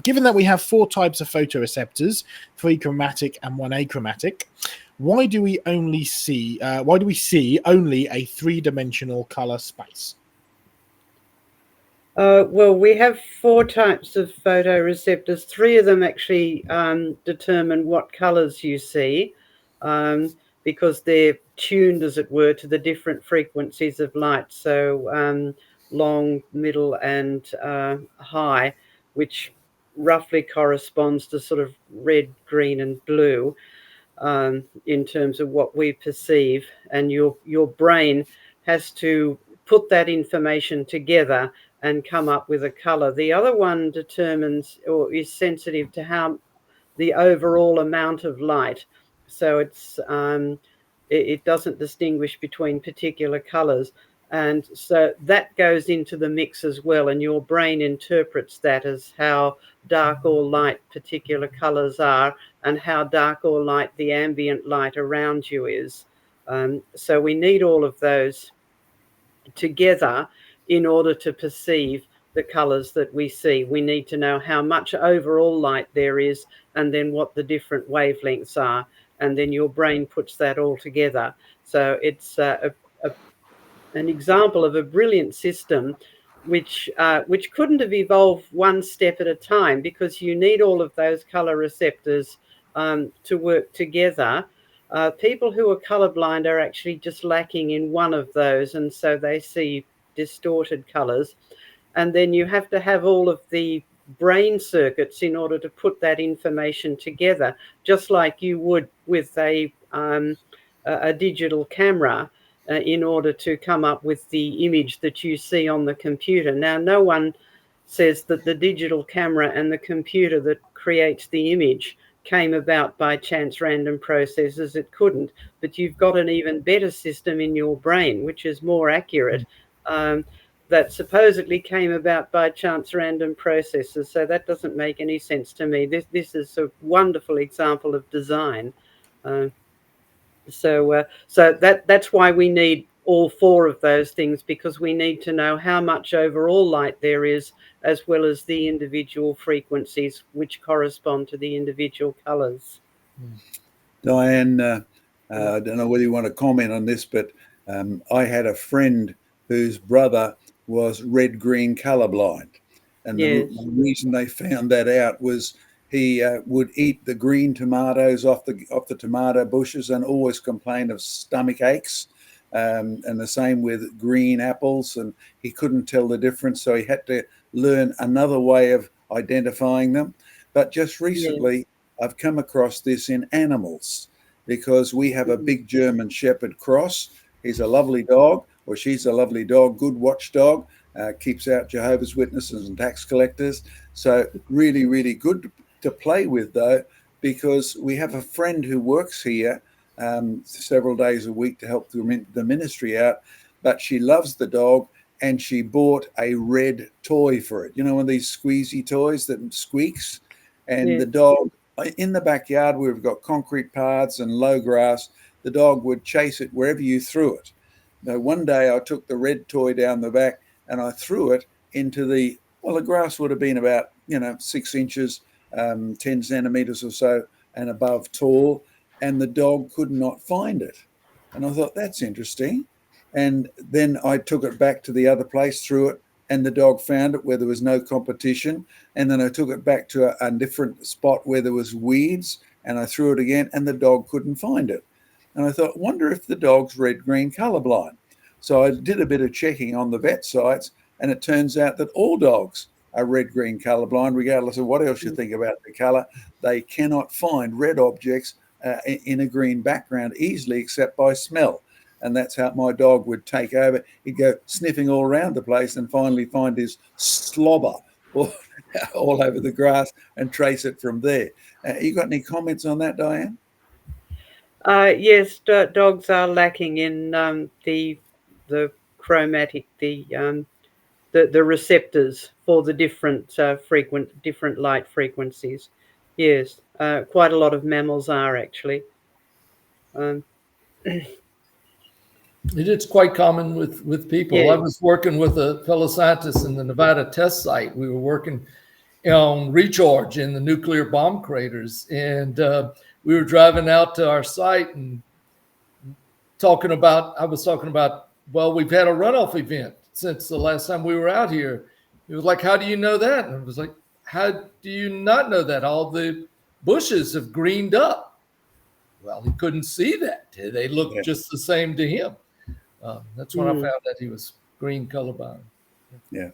Given that we have 4 types of photoreceptors, 3 chromatic and 1 achromatic, why do we see only a 3-dimensional color space? Well, we have 4 types of photoreceptors. 3 of them actually determine what colors you see, because they're tuned, as it were, to the different frequencies of light. So long, middle, and high, which roughly corresponds to sort of red, green, and blue in terms of what we perceive. And your brain has to put that information together and come up with a color. The other one determines or is sensitive to how the overall amount of light. So it doesn't distinguish between particular colors. And so that goes into the mix as well. And your brain interprets that as how dark or light particular colors are and how dark or light the ambient light around you is. So we need all of those together in order to perceive the colors that we see. We need to know how much overall light there is and then what the different wavelengths are. And then your brain puts that all together. So it's an example of a brilliant system which couldn't have evolved one step at a time, because you need all of those color receptors to work together. People who are colorblind are actually just lacking in one of those, and so they see distorted colors. And then you have to have all of the brain circuits in order to put that information together, just like you would with a digital camera. In order to come up with the image that you see on the computer. Now, no one says that the digital camera and the computer that creates the image came about by chance random processes. It couldn't. But you've got an even better system in your brain, which is more accurate, that supposedly came about by chance random processes. So that doesn't make any sense to me. This is a wonderful example of design. So that's why we need all 4 of those things, because we need to know how much overall light there is, as well as the individual frequencies which correspond to the individual colors. Diane, I don't know whether you want to comment on this, but I had a friend whose brother was red-green colorblind. And Yes. the reason they found that out was he would eat the green tomatoes off the tomato bushes and always complain of stomach aches. And the same with green apples, and he couldn't tell the difference, so he had to learn another way of identifying them. But just recently, I've come across this in animals, because we have a big German Shepherd cross. He's a lovely dog, or she's a lovely dog, good watchdog, keeps out Jehovah's Witnesses and tax collectors. So really, really good to play with, though, because we have a friend who works here several days a week to help the ministry out, but she loves the dog, and she bought a red toy for it. You know, one of these squeezy toys that squeaks, and the dog, in the backyard where we've got concrete paths and low grass, the dog would chase it wherever you threw it. Now, one day I took the red toy down the back and I threw it into the grass would have been about 6 inches, 10 centimeters or so and above tall, and the dog could not find it. And I thought, that's interesting. And then I took it back to the other place, threw it, and the dog found it where there was no competition. And then I took it back to a different spot where there was weeds, and I threw it again, and the dog couldn't find it. And I thought, wonder if the dog's red-green colorblind. So I did a bit of checking on the vet sites, and it turns out that all dogs are red-green colorblind, regardless of what else you think about the color. They cannot find red objects in a green background easily, except by smell. And that's how my dog would take over. He'd go sniffing all around the place and finally find his slobber all over the grass and trace it from there. You got any comments on that, Diane? Yes, dogs are lacking in the chromatic, the receptors for the different different light frequencies. Yes, quite a lot of mammals are actually. It is quite common with people. I was working with a fellow scientist in the Nevada test site. We were working on recharge in the nuclear bomb craters. And we were driving out to our site and I was talking about, well, we've had a runoff event since the last time we were out here. He was like, how do you know that? And I was like, how do you not know that? All the bushes have greened up. Well, he couldn't see that. They looked just the same to him. That's when I found that he was green colorblind. Yeah.